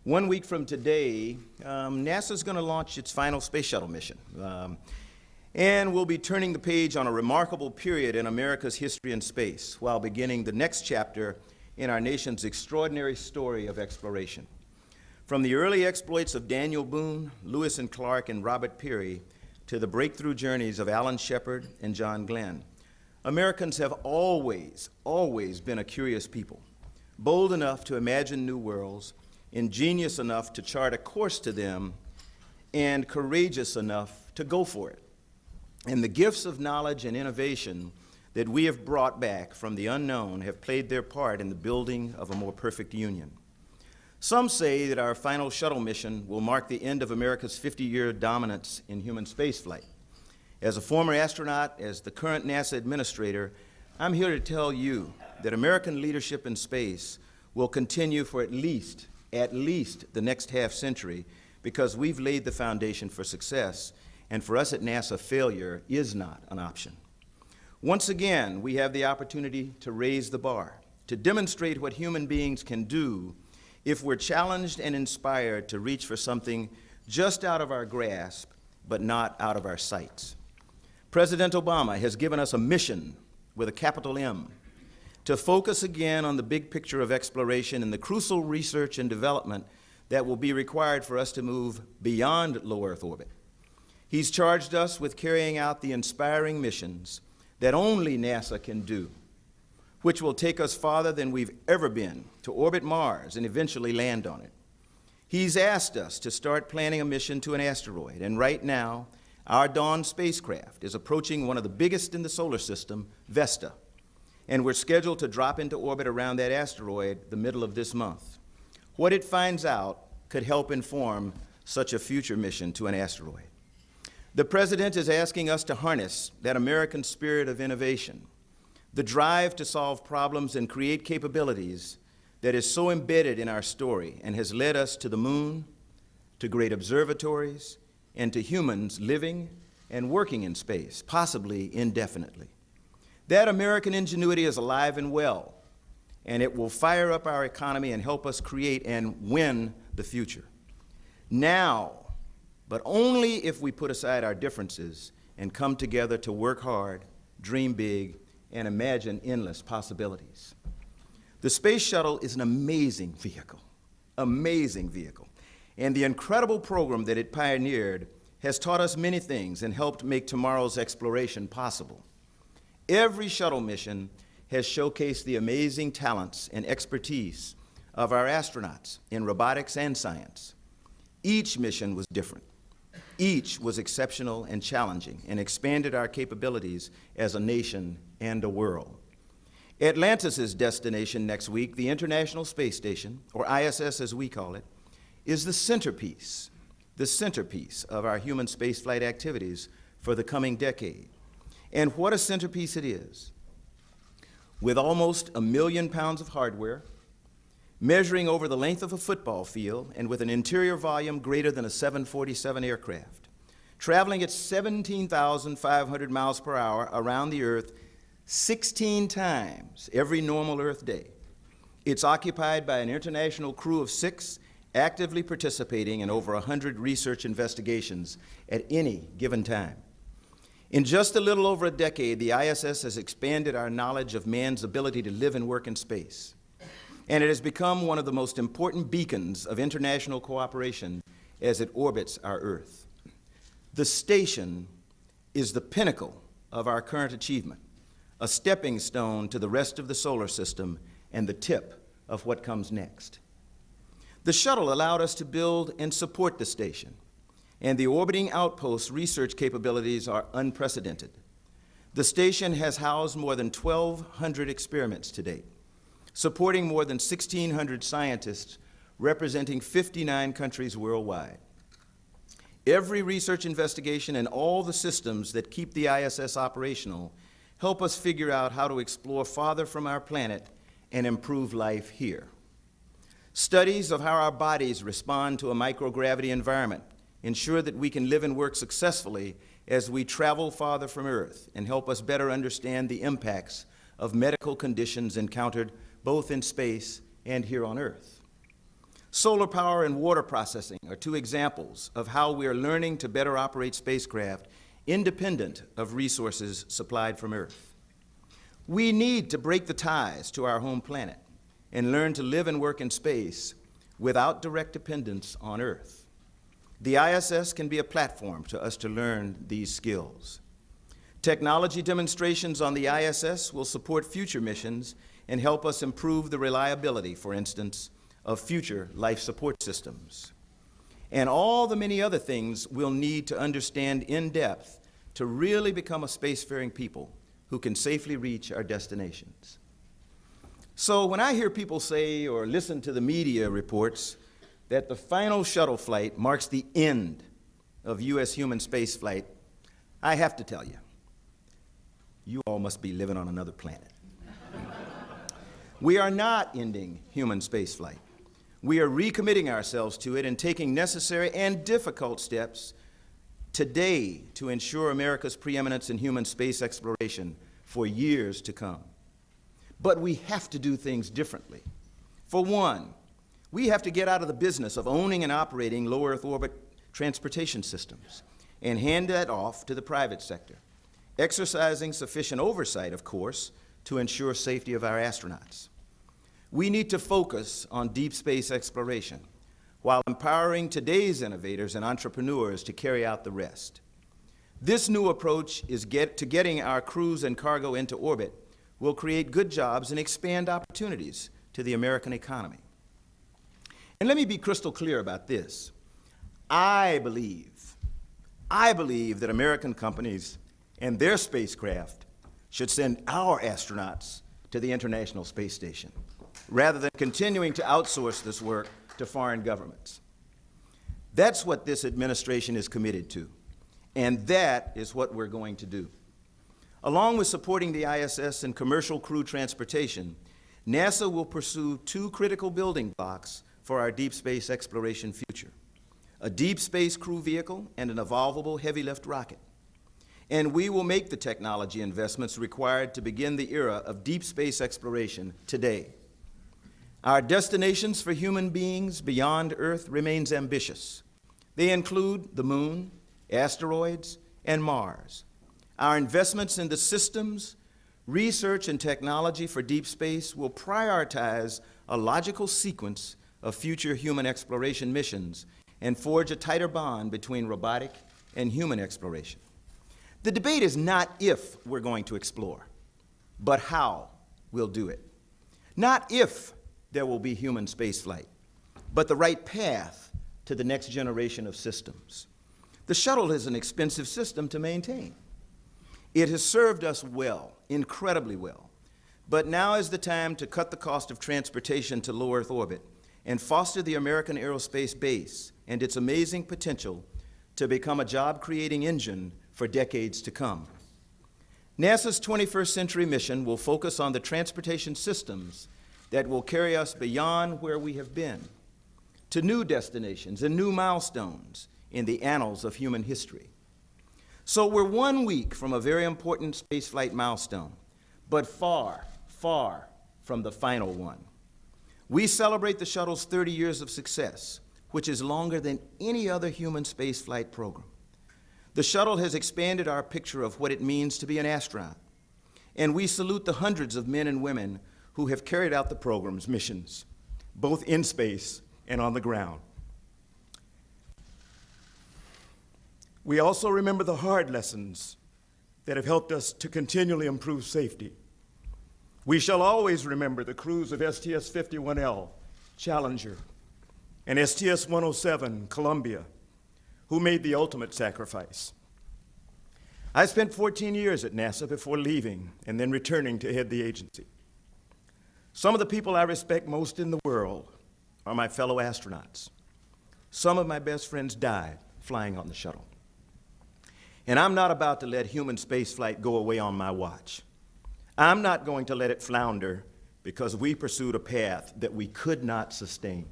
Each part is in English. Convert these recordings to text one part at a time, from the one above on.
1 week from today, NASA's going to launch its final space shuttle mission. And we'll be turning the page on a remarkable period in America's history in space while beginning the next chapter in our nation's extraordinary story of exploration. From the early exploits of Daniel Boone, Lewis and Clark, and Robert Peary, to the breakthrough journeys of Alan Shepard and John Glenn, Americans have always been a curious people, bold enough to imagine new worlds, ingenious enough to chart a course to them, and courageous enough to go for it. And the gifts of knowledge and innovation that we have brought back from the unknown have played their part in the building of a more perfect union. Some say that our final shuttle mission will mark the end of America's 50-year dominance in human spaceflight. As a former astronaut, as the current NASA administrator, I'm here to tell you that American leadership in space will continue for at least the next half century, because we've laid the foundation for success, and for us at NASA, failure is not an option. Once again, we have the opportunity to raise the bar, to demonstrate what human beings can do if we're challenged and inspired to reach for something just out of our grasp, but not out of our sights. President Obama has given us a mission with a capital M, to focus again on the big picture of exploration and the crucial research and development that will be required for us to move beyond low Earth orbit. He's charged us with carrying out the inspiring missions that only NASA can do, which will take us farther than we've ever been to orbit Mars and eventually land on it. He's asked us to start planning a mission to an asteroid, and right now, our Dawn spacecraft is approaching one of the biggest in the solar system, Vesta, and we're scheduled to drop into orbit around that asteroid the middle of this month. What it finds out could help inform such a future mission to an asteroid. The President is asking us to harness that American spirit of innovation, the drive to solve problems and create capabilities that is so embedded in our story and has led us to the moon, to great observatories, and to humans living and working in space, possibly indefinitely. That American ingenuity is alive and well, and it will fire up our economy and help us create and win the future. Now, but only if we put aside our differences and come together to work hard, dream big, and imagine endless possibilities. The space shuttle is an amazing vehicle, and the incredible program that it pioneered has taught us many things and helped make tomorrow's exploration possible. Every shuttle mission has showcased the amazing talents and expertise of our astronauts in robotics and science. Each mission was different. Each was exceptional and challenging and expanded our capabilities as a nation and a world. Atlantis' destination next week, the International Space Station, or ISS as we call it, is the centerpiece of our human spaceflight activities for the coming decade. And what a centerpiece it is. With almost 1 million pounds of hardware, measuring over the length of a football field, and with an interior volume greater than a 747 aircraft, traveling at 17,500 miles per hour around the Earth 16 times every normal Earth day. It's occupied by an international crew of 6, actively participating in over 100 research investigations at any given time. In just a little over a decade, the ISS has expanded our knowledge of man's ability to live and work in space, and it has become one of the most important beacons of international cooperation as it orbits our Earth. The station is the pinnacle of our current achievement, a stepping stone to the rest of the solar system and the tip of what comes next. The shuttle allowed us to build and support the station, and the orbiting outpost's research capabilities are unprecedented. The station has housed more than 1,200 experiments to date, supporting more than 1,600 scientists representing 59 countries worldwide. Every research investigation and all the systems that keep the ISS operational help us figure out how to explore farther from our planet and improve life here. Studies of how our bodies respond to a microgravity environment ensure that we can live and work successfully as we travel farther from Earth and help us better understand the impacts of medical conditions encountered both in space and here on Earth. Solar power and water processing are two examples of how we are learning to better operate spacecraft independent of resources supplied from Earth. We need to break the ties to our home planet and learn to live and work in space without direct dependence on Earth. The ISS can be a platform to us to learn these skills. Technology demonstrations on the ISS will support future missions and help us improve the reliability, for instance, of future life support systems. And all the many other things we'll need to understand in depth to really become a spacefaring people who can safely reach our destinations. So when I hear people say or listen to the media reports that the final shuttle flight marks the end of U.S. human spaceflight, I have to tell you, you all must be living on another planet. We are not ending human spaceflight. We are recommitting ourselves to it and taking necessary and difficult steps today to ensure America's preeminence in human space exploration for years to come. But we have to do things differently. For one, we have to get out of the business of owning and operating low Earth orbit transportation systems and hand that off to the private sector, exercising sufficient oversight, of course, to ensure safety of our astronauts. We need to focus on deep space exploration while empowering today's innovators and entrepreneurs to carry out the rest. This new approach is to getting our crews and cargo into orbit will create good jobs and expand opportunities to the American economy. And let me be crystal clear about this. I believe that American companies and their spacecraft should send our astronauts to the International Space Station, rather than continuing to outsource this work to foreign governments. That's what this administration is committed to, and that is what we're going to do. Along with supporting the ISS and commercial crew transportation, NASA will pursue two critical building blocks for our deep space exploration future: a deep space crew vehicle and an evolvable heavy-lift rocket. And we will make the technology investments required to begin the era of deep space exploration today. Our destinations for human beings beyond Earth remains ambitious. They include the Moon, asteroids, and Mars. Our investments in the systems, research, and technology for deep space will prioritize a logical sequence of future human exploration missions and forge a tighter bond between robotic and human exploration. The debate is not if we're going to explore, but how we'll do it. Not if there will be human spaceflight, but the right path to the next generation of systems. The shuttle is an expensive system to maintain. It has served us well, incredibly well, but now is the time to cut the cost of transportation to low Earth orbit and foster the American aerospace base and its amazing potential to become a job-creating engine for decades to come. NASA's 21st century mission will focus on the transportation systems that will carry us beyond where we have been, to new destinations and new milestones in the annals of human history. So we're 1 week from a very important spaceflight milestone, but far, far from the final one. We celebrate the shuttle's 30 years of success, which is longer than any other human spaceflight program. The shuttle has expanded our picture of what it means to be an astronaut, and we salute the hundreds of men and women who have carried out the program's missions, both in space and on the ground. We also remember the hard lessons that have helped us to continually improve safety. We shall always remember the crews of STS-51L, Challenger, and STS-107, Columbia, who made the ultimate sacrifice. I spent 14 years at NASA before leaving and then returning to head the agency. Some of the people I respect most in the world are my fellow astronauts. Some of my best friends died flying on the shuttle. And I'm not about to let human spaceflight go away on my watch. I'm not going to let it flounder because we pursued a path that we could not sustain.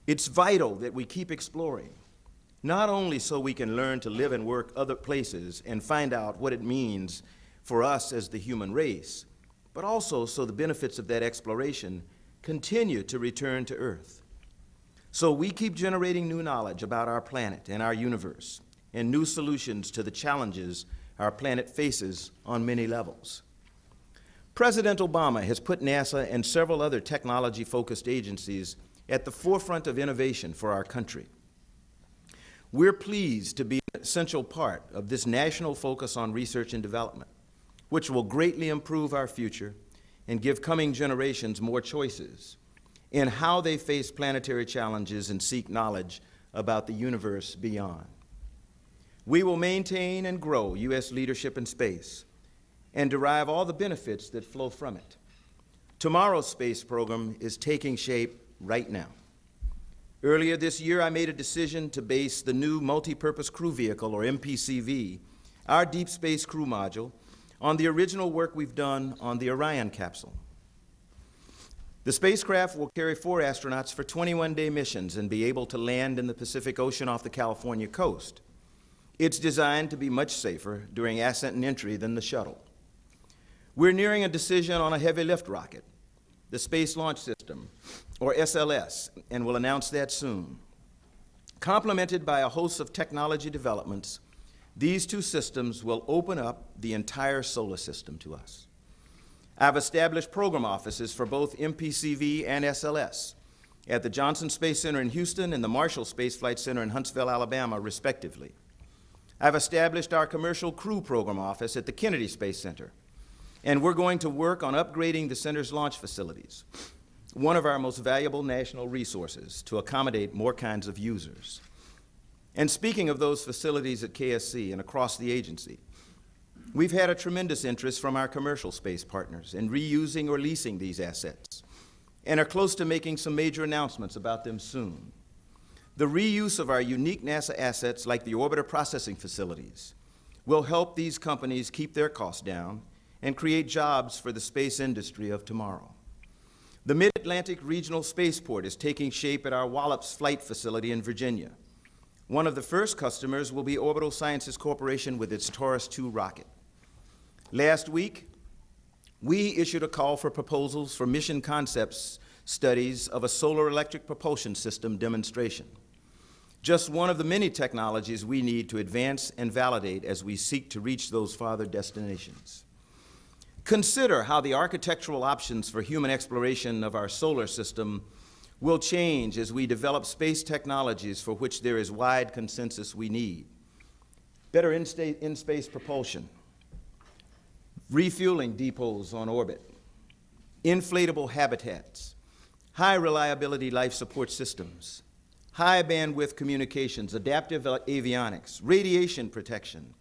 It's vital that we keep exploring, not only so we can learn to live and work other places and find out what it means for us as the human race, but also so the benefits of that exploration continue to return to Earth. So we keep generating new knowledge about our planet and our universe, and new solutions to the challenges our planet faces on many levels. President Obama has put NASA and several other technology-focused agencies at the forefront of innovation for our country. We're pleased to be an essential part of this national focus on research and development, which will greatly improve our future and give coming generations more choices in how they face planetary challenges and seek knowledge about the universe beyond. We will maintain and grow U.S. leadership in space and derive all the benefits that flow from it. Tomorrow's space program is taking shape right now. Earlier this year, I made a decision to base the new Multi-Purpose Crew Vehicle, or MPCV, our Deep Space Crew Module, on the original work we've done on the Orion capsule. The spacecraft will carry 4 astronauts for 21-day missions and be able to land in the Pacific Ocean off the California coast. It's designed to be much safer during ascent and entry than the shuttle. We're nearing a decision on a heavy lift rocket, the Space Launch System, or SLS, and we'll announce that soon. Complemented by a host of technology developments, these 2 systems will open up the entire solar system to us. I've established program offices for both MPCV and SLS at the Johnson Space Center in Houston and the Marshall Space Flight Center in Huntsville, Alabama, respectively. I've established our Commercial Crew Program Office at the Kennedy Space Center, and we're going to work on upgrading the center's launch facilities, one of our most valuable national resources, to accommodate more kinds of users. And speaking of those facilities at KSC and across the agency, we've had a tremendous interest from our commercial space partners in reusing or leasing these assets, and are close to making some major announcements about them soon. The reuse of our unique NASA assets, like the orbiter processing facilities, will help these companies keep their costs down and create jobs for the space industry of tomorrow. The Mid-Atlantic Regional Spaceport is taking shape at our Wallops Flight Facility in Virginia. One of the first customers will be Orbital Sciences Corporation with its Taurus II rocket. Last week, we issued a call for proposals for mission concepts studies of a solar electric propulsion system demonstration. Just one of the many technologies we need to advance and validate as we seek to reach those farther destinations. Consider how the architectural options for human exploration of our solar system will change as we develop space technologies for which there is wide consensus we need. Better in-space propulsion, refueling depots on orbit, inflatable habitats, high reliability life support systems, high bandwidth communications, adaptive avionics, radiation protection,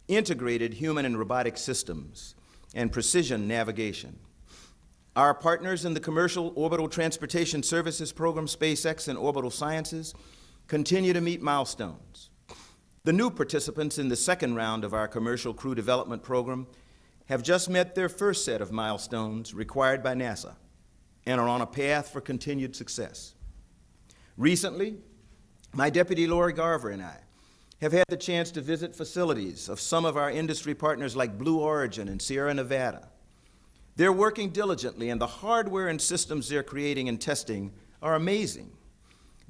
integrated human and robotic systems, and precision navigation. Our partners in the Commercial Orbital Transportation Services Program, SpaceX and Orbital Sciences, continue to meet milestones. The new participants in the second round of our Commercial Crew Development Program have just met their first set of milestones required by NASA and are on a path for continued success. Recently, my deputy Lori Garver and I have had the chance to visit facilities of some of our industry partners like Blue Origin and Sierra Nevada. They're working diligently, and the hardware and systems they're creating and testing are amazing.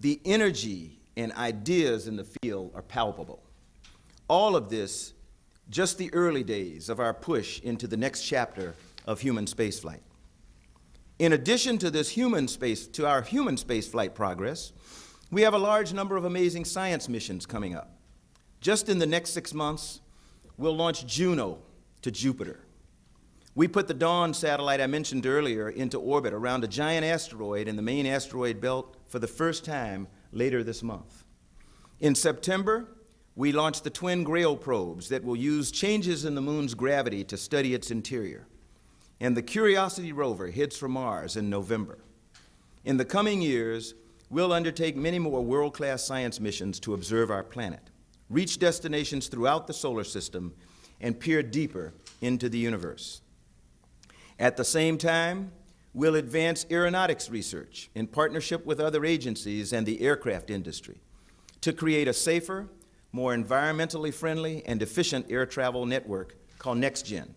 The energy and ideas in the field are palpable. All of this, just the early days of our push into the next chapter of human spaceflight. In addition to our human spaceflight progress, we have a large number of amazing science missions coming up. Just in the next 6 months, we'll launch Juno to Jupiter. We put the Dawn satellite I mentioned earlier into orbit around a giant asteroid in the main asteroid belt for the first time later this month. In September, we launched the twin Grail probes that will use changes in the moon's gravity to study its interior. And the Curiosity rover heads for Mars in November. In the coming years, we'll undertake many more world-class science missions to observe our planet, reach destinations throughout the solar system, and peer deeper into the universe. At the same time, we'll advance aeronautics research in partnership with other agencies and the aircraft industry to create a safer, more environmentally friendly, and efficient air travel network called NextGen.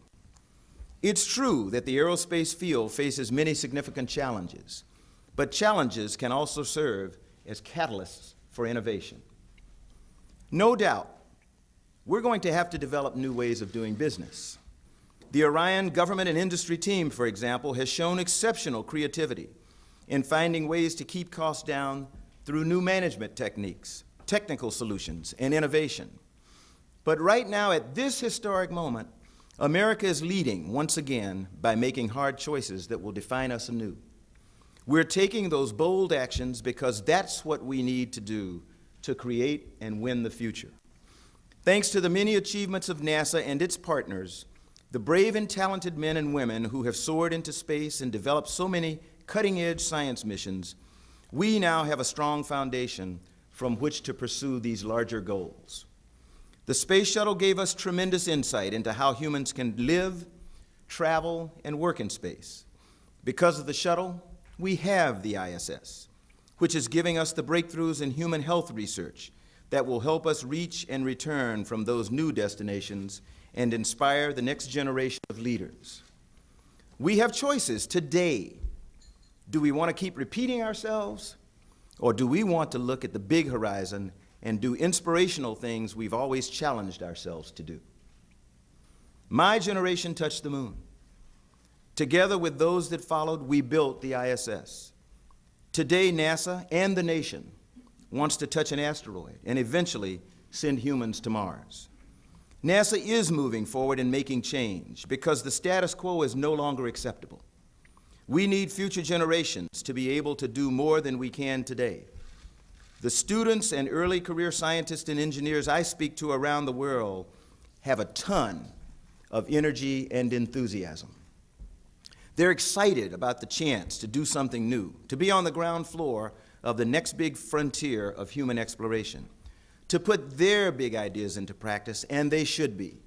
It's true that the aerospace field faces many significant challenges, but challenges can also serve as catalysts for innovation. No doubt, we're going to have to develop new ways of doing business. The Orion government and industry team, for example, has shown exceptional creativity in finding ways to keep costs down through new management techniques, technical solutions, and innovation. But right now, at this historic moment, America is leading once again by making hard choices that will define us anew. We're taking those bold actions because that's what we need to do to create and win the future. Thanks to the many achievements of NASA and its partners, the brave and talented men and women who have soared into space and developed so many cutting-edge science missions, we now have a strong foundation from which to pursue these larger goals. The space shuttle gave us tremendous insight into how humans can live, travel, and work in space. Because of the shuttle, we have the ISS, which is giving us the breakthroughs in human health research that will help us reach and return from those new destinations and inspire the next generation of leaders. We have choices today. Do we want to keep repeating ourselves, or do we want to look at the big horizon and do inspirational things we've always challenged ourselves to do? My generation touched the moon. Together with those that followed, we built the ISS. Today, NASA and the nation wants to touch an asteroid and eventually send humans to Mars. NASA is moving forward and making change because the status quo is no longer acceptable. We need future generations to be able to do more than we can today. The students and early career scientists and engineers I speak to around the world have a ton of energy and enthusiasm. They're excited about the chance to do something new, to be on the ground floor of the next big frontier of human exploration, to put their big ideas into practice, and they should be.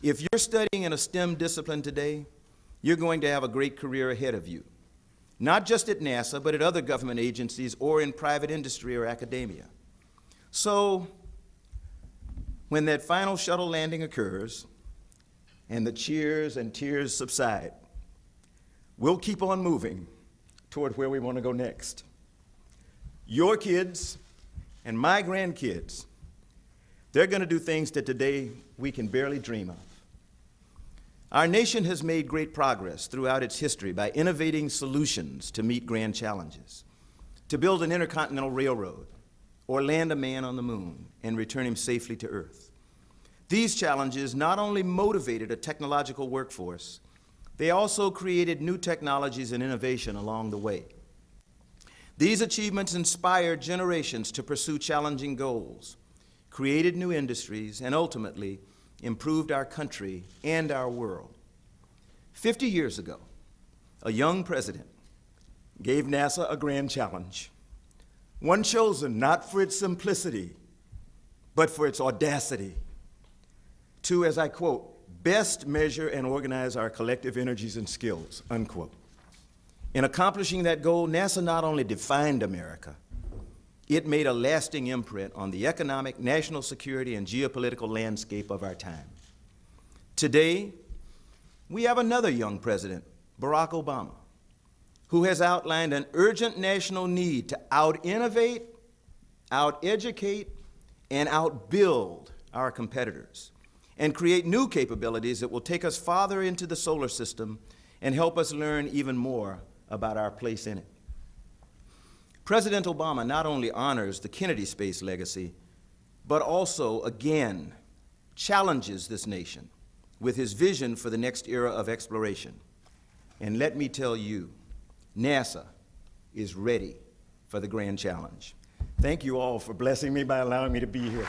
If you're studying in a STEM discipline today, you're going to have a great career ahead of you, not just at NASA, but at other government agencies or in private industry or academia. So, when that final shuttle landing occurs and the cheers and tears subside, we'll keep on moving toward where we want to go next. Your kids and my grandkids, they're going to do things that today we can barely dream of. Our nation has made great progress throughout its history by innovating solutions to meet grand challenges, to build an intercontinental railroad, or land a man on the moon and return him safely to Earth. These challenges not only motivated a technological workforce, they also created new technologies and innovation along the way. These achievements inspired generations to pursue challenging goals, created new industries, and ultimately improved our country and our world. 50 years ago, a young president gave NASA a grand challenge, one chosen not for its simplicity, but for its audacity, to, as I quote, best measure and organize our collective energies and skills, unquote. In accomplishing that goal, NASA not only defined America, it made a lasting imprint on the economic, national security, and geopolitical landscape of our time. Today, we have another young president, Barack Obama, who has outlined an urgent national need to out-innovate, out-educate, and out-build our competitors, and create new capabilities that will take us farther into the solar system and help us learn even more about our place in it. President Obama not only honors the Kennedy space legacy, but also, again, challenges this nation with his vision for the next era of exploration. And let me tell you, NASA is ready for the grand challenge. Thank you all for blessing me by allowing me to be here.